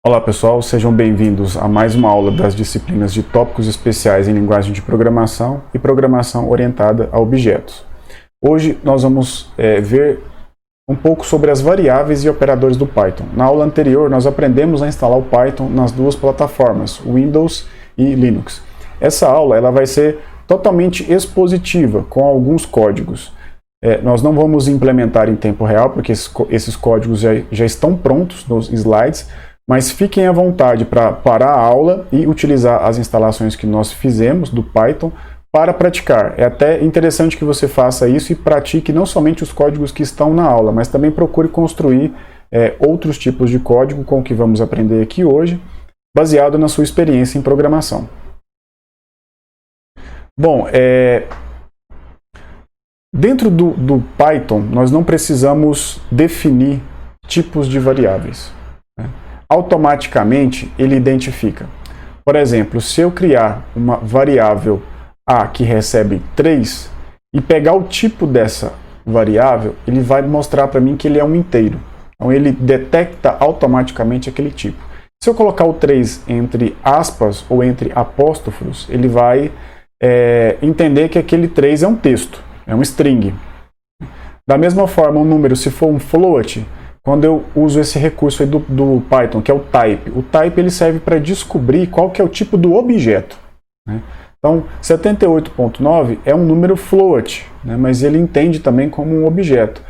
Olá pessoal, sejam bem-vindos a mais uma aula das disciplinas de tópicos especiais em linguagem de programação e programação orientada a objetos. Hoje nós vamos ver um pouco sobre as variáveis e operadores do Python. Na aula anterior nós aprendemos a instalar o Python nas duas plataformas, Windows e Linux. Essa aula ela vai ser totalmente expositiva, com alguns códigos. Nós não vamos implementar em tempo real, porque esses códigos já estão prontos nos slides, mas fiquem à vontade para parar a aula e utilizar as instalações que nós fizemos do Python para praticar. É até interessante que você faça isso e pratique não somente os códigos que estão na aula, mas também procure construir outros tipos de código com o que vamos aprender aqui hoje, baseado na sua experiência em programação. Bom, dentro do Python, nós não precisamos definir tipos de variáveis. Automaticamente, ele identifica. Por exemplo, se eu criar uma variável A que recebe 3 e pegar o tipo dessa variável, ele vai mostrar para mim que ele é um inteiro. Então, ele detecta automaticamente aquele tipo. Se eu colocar o 3 entre aspas ou entre apóstrofos, ele vai entender que aquele 3 é um texto, é um string. Da mesma forma, um número, se for um float, quando eu uso esse recurso aí do Python, que é o type, o type ele serve para descobrir qual que é o tipo do objeto, né? Então, 78.9 é um número float, né? Mas ele entende também como um objeto.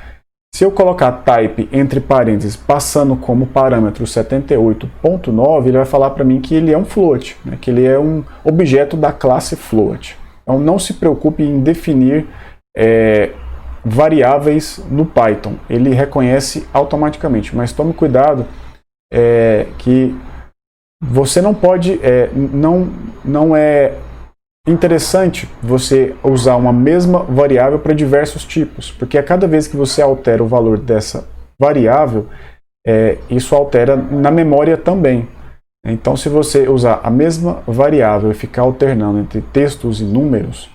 Se eu colocar type entre parênteses, passando como parâmetro 78.9, ele vai falar para mim que ele é um float, né? Que ele é um objeto da classe float. Então, não se preocupe em definir variáveis no Python, ele reconhece automaticamente, mas tome cuidado que você não pode, não é interessante você usar uma mesma variável para diversos tipos, porque a cada vez que você altera o valor dessa variável, isso altera na memória também. Então, se você usar a mesma variável e ficar alternando entre textos e números,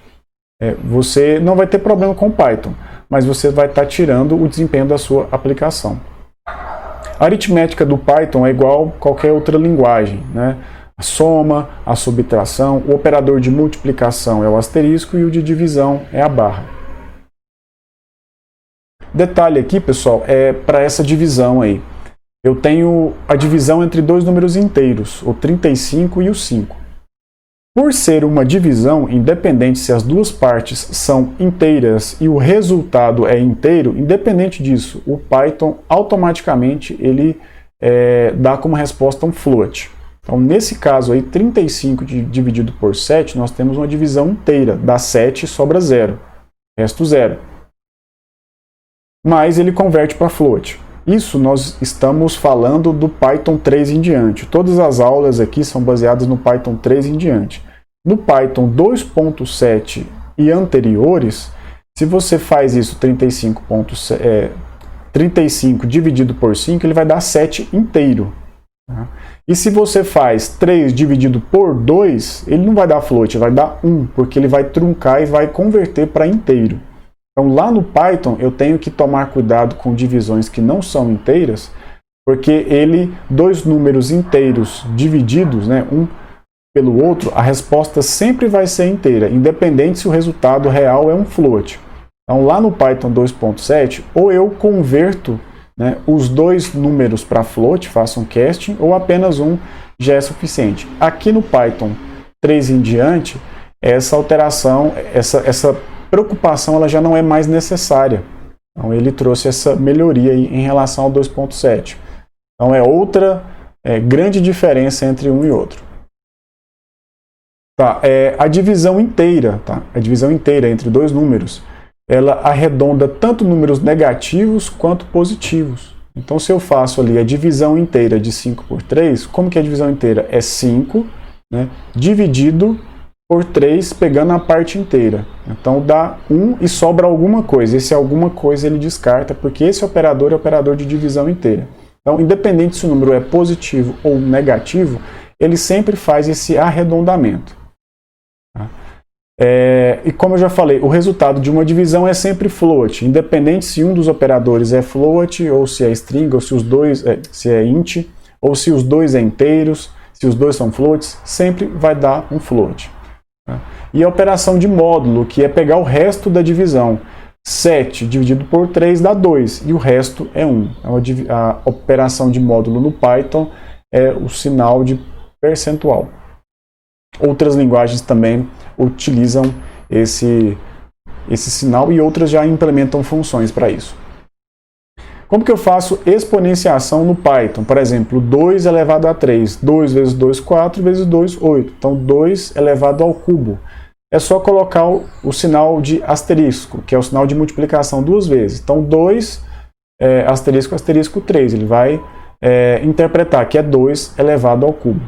você não vai ter problema com o Python, mas você vai estar tirando o desempenho da sua aplicação. A aritmética do Python é igual a qualquer outra linguagem, né? A soma, a subtração, o operador de multiplicação é o asterisco e o de divisão é a barra. Detalhe aqui, pessoal, para essa divisão aí. Eu tenho a divisão entre dois números inteiros, o 35 e o 5. Por ser uma divisão, independente se as duas partes são inteiras e o resultado é inteiro, independente disso, o Python automaticamente ele dá como resposta um float. Então, nesse caso aí, 35 dividido por 7, nós temos uma divisão inteira. Dá 7 e sobra 0. Resto 0. Mas ele converte para float. Isso nós estamos falando do Python 3 em diante. Todas as aulas aqui são baseadas no Python 3 em diante. No Python 2.7 e anteriores, se você faz isso 35 dividido por 5, ele vai dar 7 inteiro. Tá? E se você faz 3 dividido por 2, ele não vai dar float, vai dar 1, porque ele vai truncar e vai converter para inteiro. Então, lá no Python, eu tenho que tomar cuidado com divisões que não são inteiras, porque dois números inteiros divididos, né, um pelo outro, a resposta sempre vai ser inteira, independente se o resultado real é um float. Então, lá no Python 2.7, ou eu converto, né, os dois números para float, faço um casting, ou apenas um já é suficiente. Aqui no Python 3 em diante, essa alteração, essa preocupação ela já não é mais necessária. Então ele trouxe essa melhoria aí em relação ao 2.7. Então é outra grande diferença entre um e outro. Tá, a divisão inteira, tá? A divisão inteira entre dois números, ela arredonda tanto números negativos quanto positivos. Então se eu faço ali a divisão inteira de 5 por 3, como que é a divisão inteira? É 5, né, dividido por 3, pegando a parte inteira. Então dá 1 e sobra alguma coisa. Esse alguma coisa ele descarta, porque esse operador é o operador de divisão inteira. Então, independente se o número é positivo ou negativo, ele sempre faz esse arredondamento. Tá? E como eu já falei, o resultado de uma divisão é sempre float, independente se um dos operadores é float, ou se é string, ou se os dois, se é int, ou se os dois é inteiros, se os dois são floats, sempre vai dar um float. E a operação de módulo, que é pegar o resto da divisão. 7 dividido por 3 dá 2, e o resto é 1. A operação de módulo no Python é o sinal de percentual. Outras linguagens também utilizam esse sinal, e outras já implementam funções para isso. Como que eu faço exponenciação no Python? Por exemplo, 2 elevado a 3. 2 vezes 2, 4, vezes 2, 8. Então, 2 elevado ao cubo. É só colocar o sinal de asterisco, que é o sinal de multiplicação duas vezes. Então, 2, asterisco, asterisco, 3. Ele vai interpretar que é 2 elevado ao cubo.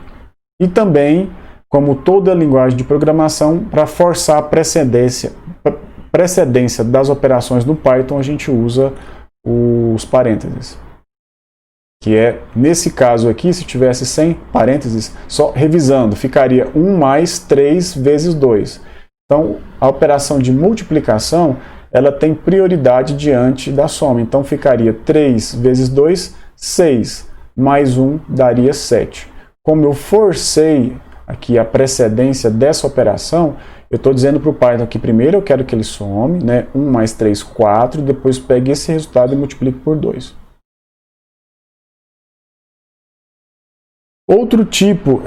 E também, como toda linguagem de programação, para forçar a precedência das operações no Python, a gente usa os parênteses. Que é, nesse caso aqui, se tivesse sem parênteses, só revisando, ficaria 1 mais 3 vezes 2. Então, a operação de multiplicação, ela tem prioridade diante da soma. Então, ficaria 3 vezes 2, 6, mais 1 daria 7. Como eu forcei aqui a precedência dessa operação, eu estou dizendo para o Python que primeiro eu quero que ele some, né? 1 mais 3, 4, depois pegue esse resultado e multiplique por 2. Outro tipo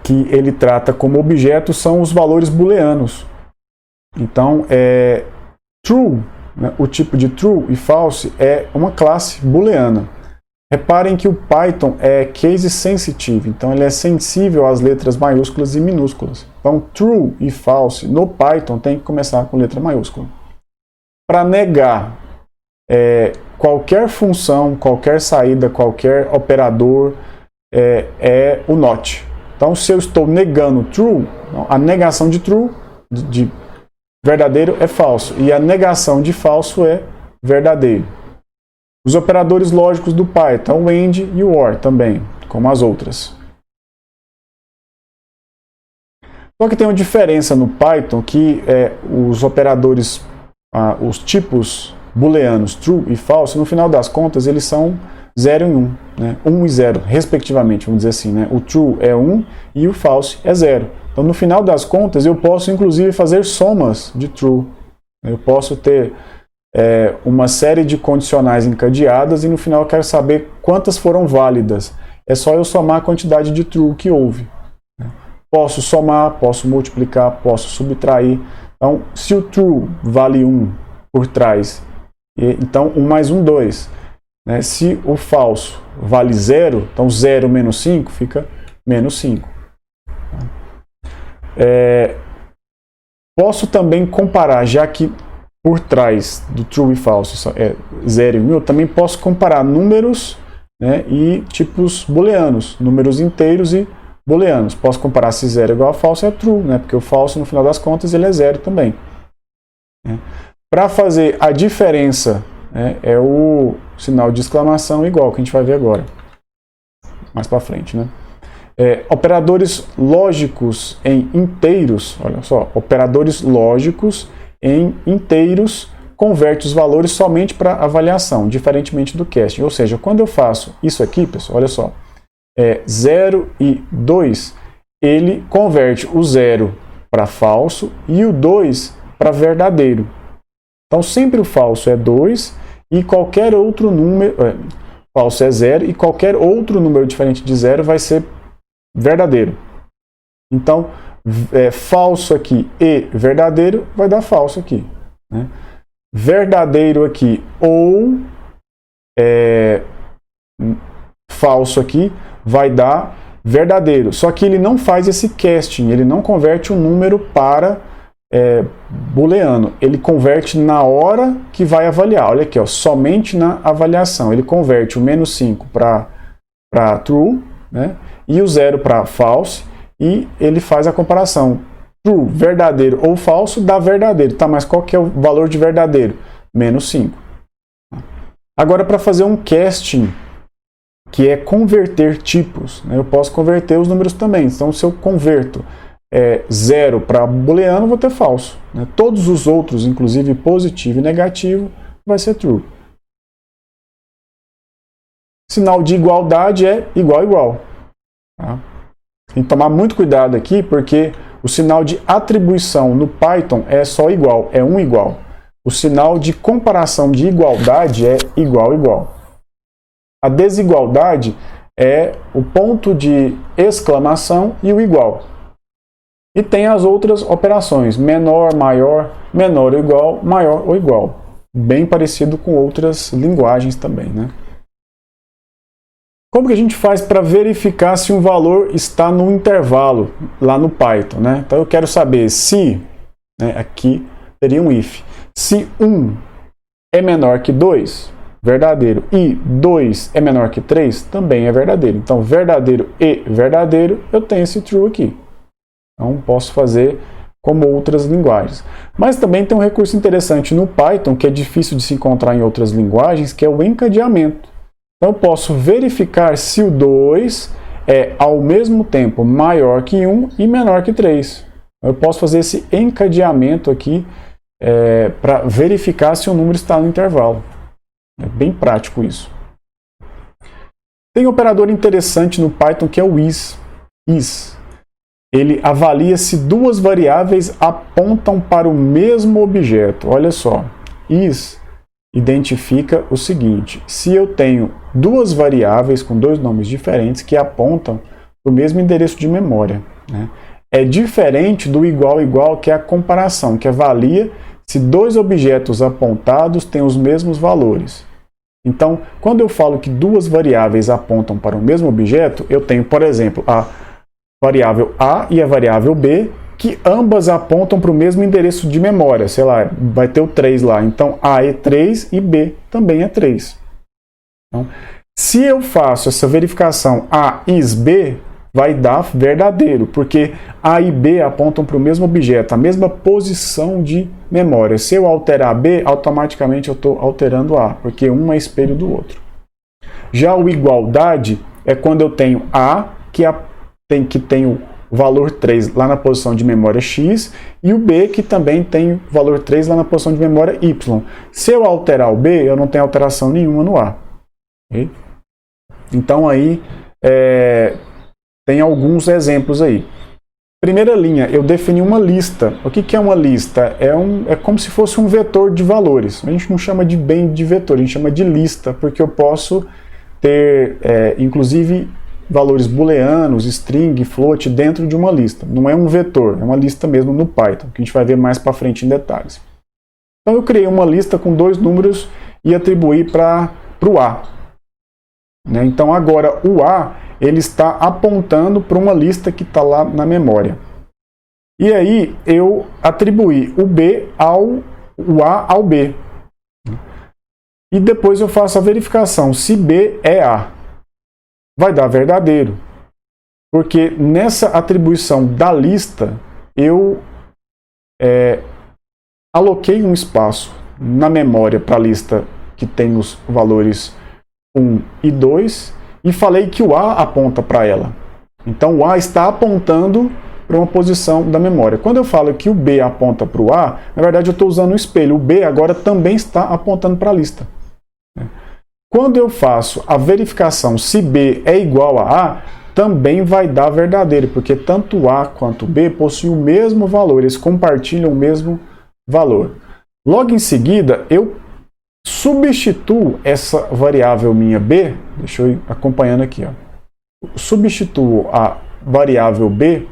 que ele trata como objeto são os valores booleanos. Então, true, né? O tipo de true e false é uma classe booleana. Reparem que o Python é case sensitive, então ele é sensível às letras maiúsculas e minúsculas. Então, true e false no Python tem que começar com letra maiúscula. Para negar qualquer função, qualquer saída, qualquer operador, é o not. Então, se eu estou negando true, a negação de true, de verdadeiro, é falso. E a negação de falso é verdadeiro. Os operadores lógicos do Python, o AND e o OR também, como as outras. Só que tem uma diferença no Python que os operadores, os tipos booleanos true e false, no final das contas, eles são 0 e 1, né? 1 e 0, respectivamente, vamos dizer assim, né? O true é 1 e o false é 0. Então, no final das contas, eu posso, inclusive, fazer somas de true. Eu posso ter uma série de condicionais encadeadas e, no final, eu quero saber quantas foram válidas. É só eu somar a quantidade de true que houve. Posso somar, posso multiplicar, posso subtrair. Então, se o true vale 1 por trás, então 1 mais 1, 2. Né? Se o falso vale 0, então 0 menos 5 fica menos 5. Posso também comparar, já que por trás do true e falso é 0 e 1, eu também posso comparar números, né, e tipos booleanos, números inteiros e booleanos. Posso comparar se 0 é igual a falso é true, né, porque o falso, no final das contas, ele é 0 também. Para fazer a diferença, é o sinal de exclamação igual, que a gente vai ver agora, mais para frente, né? Operadores lógicos em inteiros, olha só, operadores lógicos em inteiros converte os valores somente para avaliação, diferentemente do casting. Ou seja, quando eu faço isso aqui, pessoal, olha só, 0 e 2, ele converte o 0 para falso e o 2 para verdadeiro. Então, sempre o falso é 2 e qualquer outro número, falso é 0 e qualquer outro número diferente de 0 vai ser verdadeiro. Então, falso aqui e verdadeiro vai dar falso aqui, né? Verdadeiro aqui ou falso aqui vai dar verdadeiro. Só que ele não faz esse casting, ele não converte um número para booleano. Ele converte na hora que vai avaliar. Olha aqui, ó, somente na avaliação. Ele converte o menos 5 para true, né, e o 0 para false. E ele faz a comparação. True, verdadeiro ou falso, dá verdadeiro. Tá, mas qual que é o valor de verdadeiro? Menos 5. Agora, para fazer um casting, que é converter tipos, né, eu posso converter os números também. Então, se eu converto 0 para booleano, vou ter falso, né? Todos os outros, inclusive positivo e negativo, vai ser true. Sinal de igualdade é igual, igual. Tá? Tem que tomar muito cuidado aqui, porque o sinal de atribuição no Python é só igual, é um igual. O sinal de comparação de igualdade é igual, igual. A desigualdade é o ponto de exclamação e o igual. E tem as outras operações, menor, maior, menor ou igual, maior ou igual. Bem parecido com outras linguagens também, né? Como que a gente faz para verificar se um valor está no intervalo lá no Python, né? Então eu quero saber se, né, aqui teria um if, se 1 é menor que 2, verdadeiro, e 2 é menor que 3, também é verdadeiro. Então verdadeiro e verdadeiro, eu tenho esse true aqui. Então posso fazer como outras linguagens. Mas também tem um recurso interessante no Python, que é difícil de se encontrar em outras linguagens, que é o encadeamento. Então, eu posso verificar se o 2 é, ao mesmo tempo, maior que 1 e menor que 3. Eu posso fazer esse encadeamento aqui para verificar se o número está no intervalo. É bem prático isso. Tem um operador interessante no Python que é o is. Ele avalia se duas variáveis apontam para o mesmo objeto. Olha só, is identifica o seguinte: se eu tenho duas variáveis com dois nomes diferentes que apontam para o mesmo endereço de memória, né? É diferente do igual igual, que é a comparação, que avalia se dois objetos apontados têm os mesmos valores. Então, quando eu falo que duas variáveis apontam para o mesmo objeto, eu tenho, por exemplo, a variável A e a variável B, que ambas apontam para o mesmo endereço de memória. Sei lá, vai ter o 3 lá. Então, A é 3 e B também é 3. Então, se eu faço essa verificação A is B, vai dar verdadeiro, porque A e B apontam para o mesmo objeto, a mesma posição de memória. Se eu alterar B, automaticamente eu estou alterando A, porque um é espelho do outro. Já o igualdade é quando eu tenho A, que tem o valor 3 lá na posição de memória X, e o B, que também tem o valor 3 lá na posição de memória Y. Se eu alterar o B, eu não tenho alteração nenhuma no A. Okay? Então aí tem alguns exemplos aí. Primeira linha, eu defini uma lista. O que é uma lista? É como se fosse um vetor de valores. A gente não chama bem de vetor, a gente chama de lista, porque eu posso ter, inclusive, valores booleanos, string, float dentro de uma lista. Não é um vetor, é uma lista mesmo no Python, que a gente vai ver mais para frente em detalhes. Então eu criei uma lista com dois números e atribuí para o A. Né? Então agora o A ele está apontando para uma lista que está lá na memória. E aí eu atribuí o A ao B. E depois eu faço a verificação se B é A. Vai dar verdadeiro, porque nessa atribuição da lista eu aloquei um espaço na memória para a lista que tem os valores 1 e 2 e falei que o A aponta para ela. Então o A está apontando para uma posição da memória. Quando eu falo que o B aponta para o A, na verdade eu estou usando o espelho. O B agora também está apontando para a lista. Quando eu faço a verificação se B é igual a A, também vai dar verdadeiro, porque tanto A quanto B possuem o mesmo valor, eles compartilham o mesmo valor. Logo em seguida, eu substituo essa variável minha B, deixa eu ir acompanhando aqui, ó. Substituo a variável B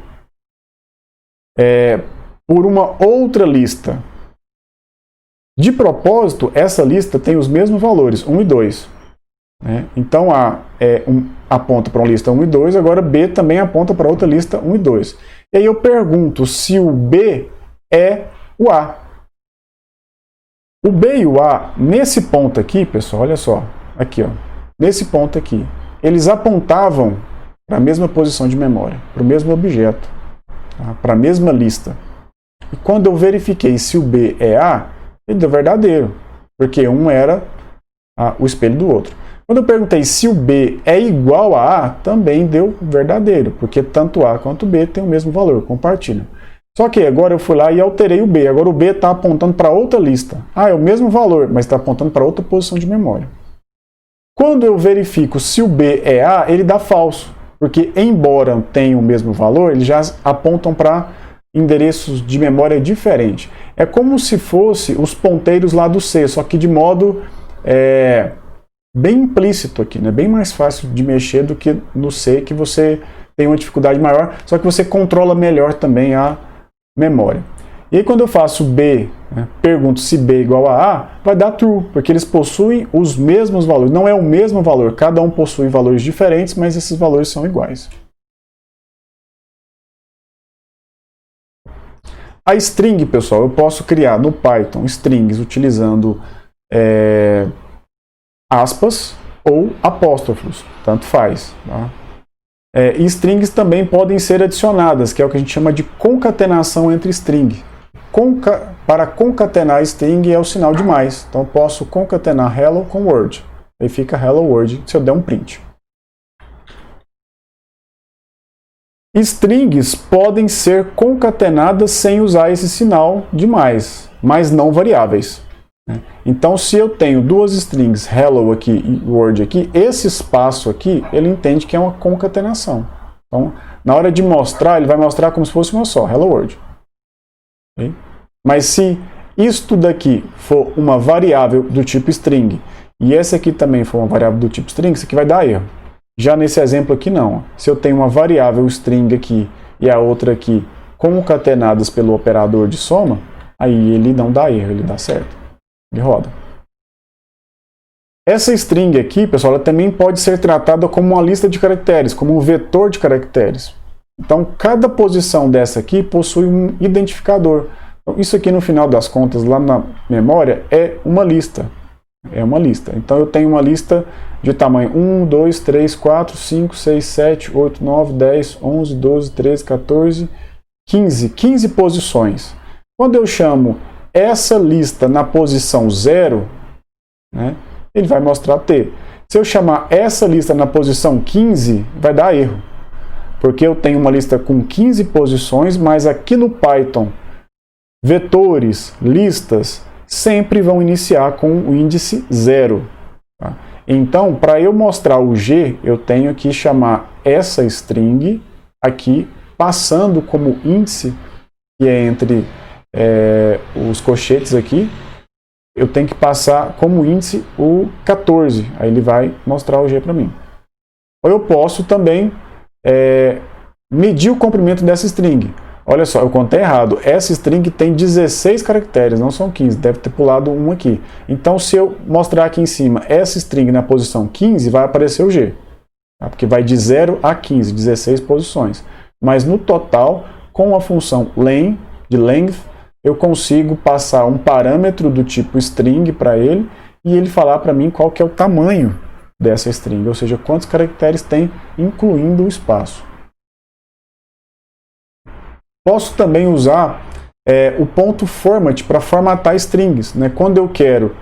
por uma outra lista. De propósito, essa lista tem os mesmos valores, 1 e 2. Né? Então A aponta para uma lista 1 e 2, agora B também aponta para outra lista 1 e 2. E aí eu pergunto se o B é o A. O B e o A, nesse ponto aqui, pessoal, olha só, aqui, ó, nesse ponto aqui, eles apontavam para a mesma posição de memória, para o mesmo objeto, tá? Para a mesma lista. E quando eu verifiquei se o B é A, ele deu verdadeiro, porque um era o espelho do outro. Quando eu perguntei se o B é igual a A, também deu verdadeiro, porque tanto A quanto B tem o mesmo valor, compartilham. Só que agora eu fui lá e alterei o B. Agora o B está apontando para outra lista. É o mesmo valor, mas está apontando para outra posição de memória. Quando eu verifico se o B é A, ele dá falso, porque embora tenham o mesmo valor, eles já apontam para endereços de memória diferentes. É como se fosse os ponteiros lá do C, só que de modo bem implícito aqui, né? Bem mais fácil de mexer do que no C, que você tem uma dificuldade maior, só que você controla melhor também a memória. E aí quando eu faço B, né, pergunto se B é igual a A, vai dar true, porque eles possuem os mesmos valores. Não é o mesmo valor, cada um possui valores diferentes, mas esses valores são iguais. A string, pessoal, eu posso criar no Python strings utilizando aspas ou apóstrofos, tanto faz. Tá? E strings também podem ser adicionadas, que é o que a gente chama de concatenação entre string. Para concatenar string é o sinal de mais. Então eu posso concatenar hello com word. Aí fica hello world se eu der um print. Strings podem ser concatenadas sem usar esse sinal de mais, mas não variáveis. Então se eu tenho duas strings hello aqui e word aqui, esse espaço aqui, ele entende que é uma concatenação. Então na hora de mostrar, ele vai mostrar como se fosse uma só, hello world. Okay? Mas se isto daqui for uma variável do tipo string e essa aqui também for uma variável do tipo string, isso aqui vai dar erro. Já nesse exemplo aqui não. Se eu tenho uma variável string aqui e a outra aqui concatenadas pelo operador de soma, aí ele não dá erro, ele dá certo. Ele roda. Essa string aqui, pessoal, ela também pode ser tratada como uma lista de caracteres, como um vetor de caracteres. Então, cada posição dessa aqui possui um identificador. Então, isso aqui, no final das contas, lá na memória, é uma lista. É uma lista. Então, eu tenho uma lista de tamanho 1, 2, 3, 4, 5, 6, 7, 8, 9, 10, 11, 12, 13, 14, 15. 15 posições. Quando eu chamo essa lista na posição 0, né, ele vai mostrar T. Se eu chamar essa lista na posição 15, vai dar erro. Porque eu tenho uma lista com 15 posições, mas aqui no Python, vetores, listas, sempre vão iniciar com o índice 0. Tá? Então, para eu mostrar o G, eu tenho que chamar essa string aqui, passando como índice, que é entre os colchetes aqui, eu tenho que passar como índice o 14. Aí ele vai mostrar o G para mim. Ou eu posso também medir o comprimento dessa string. Olha só, eu contei errado. Essa string tem 16 caracteres, não são 15. Deve ter pulado um aqui. Então, se eu mostrar aqui em cima essa string na posição 15, vai aparecer o G. Tá? Porque vai de 0 a 15, 16 posições. Mas no total, com a função len, de length, eu consigo passar um parâmetro do tipo string para ele e ele falar para mim qual que é o tamanho dessa string, ou seja, quantos caracteres tem, incluindo o espaço. Posso também usar o ponto format para formatar strings. Né? Quando eu quero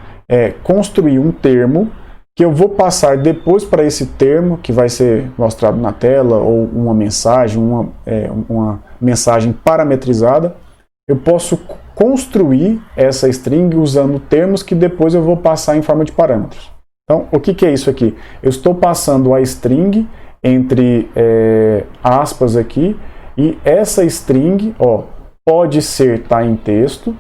construir um termo que eu vou passar depois para esse termo, que vai ser mostrado na tela, ou uma mensagem, uma mensagem parametrizada, eu posso construir essa string usando termos que depois eu vou passar em forma de parâmetros. Então, o que é isso aqui? Eu estou passando a string entre aspas aqui, e essa string, pode ser em texto,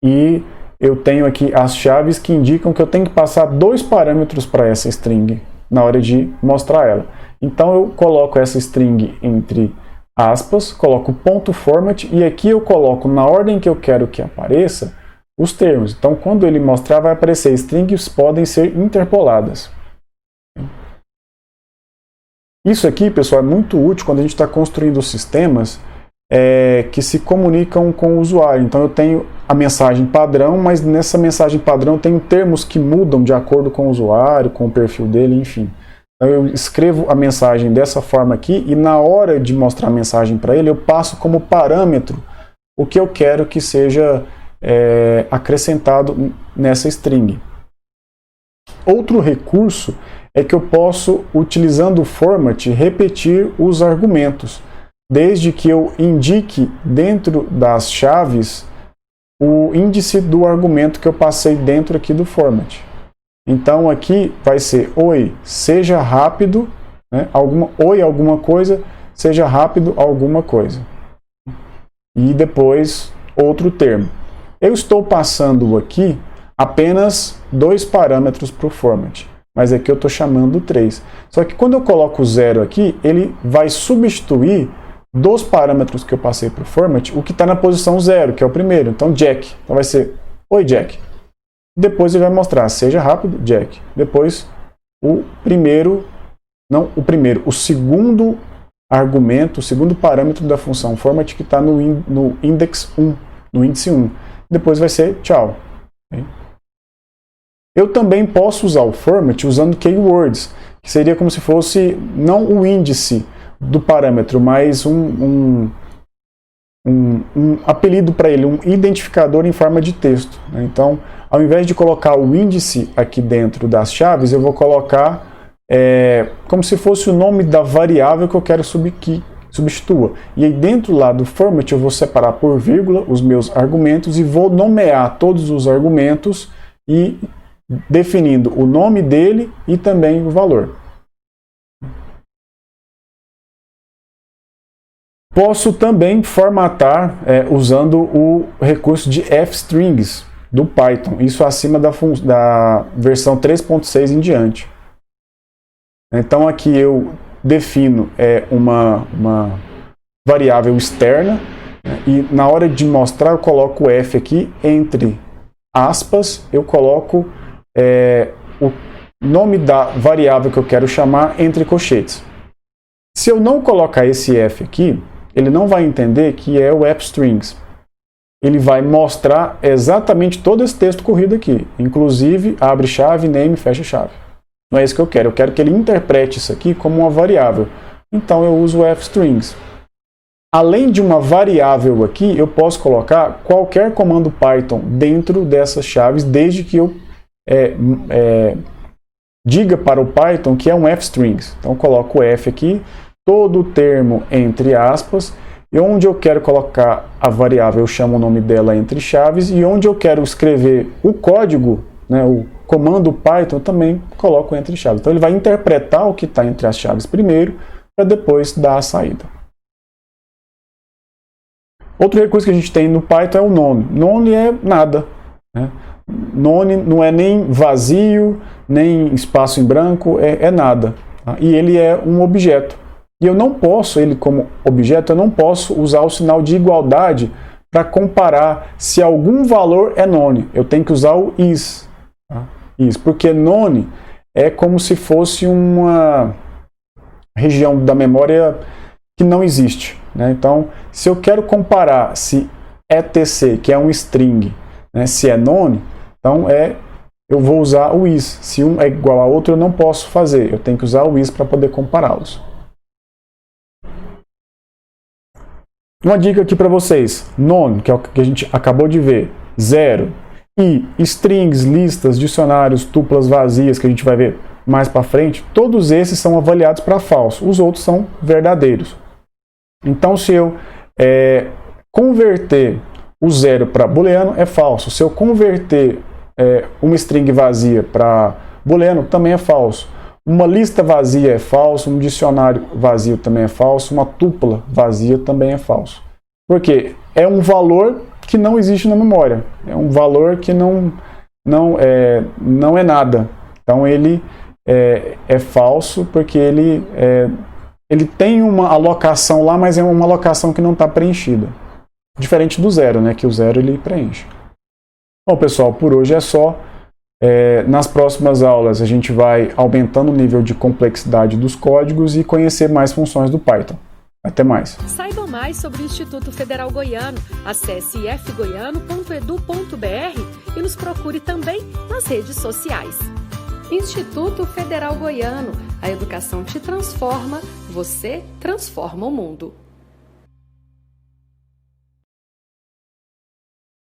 e eu tenho aqui as chaves que indicam que eu tenho que passar 2 parâmetros para essa string na hora de mostrar ela. Então eu coloco essa string entre aspas, coloco ponto format e aqui eu coloco na ordem que eu quero que apareça os termos. Então quando ele mostrar vai aparecer strings podem ser interpoladas. Isso aqui, pessoal, é muito útil quando a gente está construindo sistemas que se comunicam com o usuário. Então eu tenho a mensagem padrão, mas nessa mensagem padrão eu tenho termos que mudam de acordo com o usuário, com o perfil dele, enfim. Então eu escrevo a mensagem dessa forma aqui e na hora de mostrar a mensagem para ele eu passo como parâmetro o que eu quero que seja acrescentado nessa string. Outro recurso é que eu posso, utilizando o format, repetir os argumentos, desde que eu indique dentro das chaves o índice do argumento que eu passei dentro aqui do format. Então aqui vai ser oi, seja rápido, né? Oi alguma coisa, seja rápido alguma coisa. E depois outro termo. Eu estou passando aqui apenas 2 parâmetros para o format, mas aqui eu estou chamando 3. Só que quando eu coloco o 0 aqui, ele vai substituir dos parâmetros que eu passei para o format, o que está na posição 0, que é o primeiro. Então, Jack. Então vai ser, oi, Jack. Depois ele vai mostrar, seja rápido, Jack. Depois, o segundo argumento, o segundo parâmetro da função format que está no index 1, no índice 1. Depois vai ser tchau. Okay? Eu também posso usar o format usando keywords, que seria como se fosse não o índice do parâmetro, mas um apelido para ele, um identificador em forma de texto. Né? Então, ao invés de colocar o índice aqui dentro das chaves, eu vou colocar como se fosse o nome da variável que eu quero que substitua. E aí dentro lá do format eu vou separar por vírgula os meus argumentos e vou nomear todos os argumentos e definindo o nome dele e também o valor. Posso também formatar usando o recurso de fstrings do Python, isso acima da versão 3.6 em diante. Então aqui eu defino uma variável externa, né, e na hora de mostrar eu coloco o f aqui entre aspas, eu coloco o nome da variável que eu quero chamar entre colchetes. Se eu não colocar esse f aqui, ele não vai entender que é o fstrings. Ele vai mostrar exatamente todo esse texto corrido aqui, inclusive abre chave, name, fecha chave. Não é isso que eu quero que ele interprete isso aqui como uma variável. Então eu uso o fstrings. Além de uma variável aqui, eu posso colocar qualquer comando Python dentro dessas chaves, desde que eu diga para o Python que é um fstrings. Então eu coloco o f aqui, todo o termo entre aspas, e onde eu quero colocar a variável, eu chamo o nome dela entre chaves, e onde eu quero escrever o código, né, o comando Python, eu também coloco entre chaves. Então ele vai interpretar o que está entre as chaves primeiro, para depois dar a saída. Outro recurso que a gente tem no Python é o none. None é nada. Né? None não é nem vazio, nem espaço em branco, é nada. Tá? E ele é um objeto. E eu não posso, ele como objeto, eu não posso usar o sinal de igualdade para comparar se algum valor é none. Eu tenho que usar o is. Tá? Is, porque none é como se fosse uma região da memória que não existe. Né? Então, se eu quero comparar se etc, que é um string, né, se é none, então eu vou usar o is. Se um é igual a outro, eu não posso fazer. Eu tenho que usar o is para poder compará-los. Uma dica aqui para vocês. None, que é o que a gente acabou de ver. 0. E strings, listas, dicionários, tuplas vazias, que a gente vai ver mais para frente, todos esses são avaliados para falso. Os outros são verdadeiros. Então, se eu converter o 0 para booleano, é falso. Se eu converter uma string vazia para booleano, também é falso. Uma lista vazia é falso, um dicionário vazio também é falso, uma tupla vazia também é falso. Por quê? É um valor que não existe na memória. É um valor que não é nada. Então, ele é falso porque ele tem uma alocação lá, mas é uma alocação que não está preenchida. Diferente do 0, né, que o 0 ele preenche. Bom, pessoal, por hoje é só. Nas próximas aulas a gente vai aumentando o nível de complexidade dos códigos e conhecer mais funções do Python. Até mais! Saiba mais sobre o Instituto Federal Goiano. Acesse ifgoiano.edu.br e nos procure também nas redes sociais. Instituto Federal Goiano. A educação te transforma, você transforma o mundo.